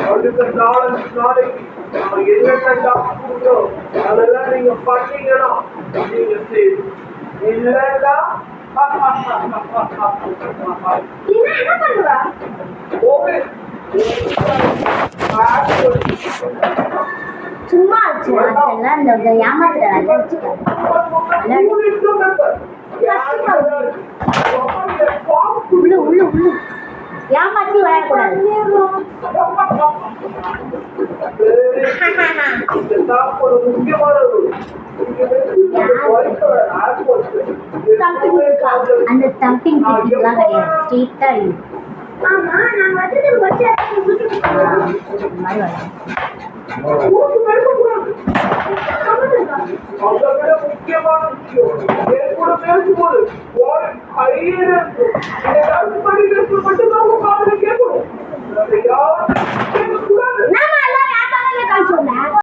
அடுத்த நாளைக்கு நான் என்னென்ன அதெல்லாம் நீங்க பண்ணீங்கன்னா நீங்க சரி இல்லைன்னா என்ன பண்ணுவா சும்மா அதெல்லாம் இந்த ஏமாத்துற உள்ள உள்ள உள்ள ஏமாத்தி விளையாடக்கூடாது. அந்த தம்பிங் கிடையாது ஸ்ட்ரெயிட்டா இருக்கு. ஆமா நான் வந்து முக்கியமான விஷயம் பேசும்போது மட்டும்தான்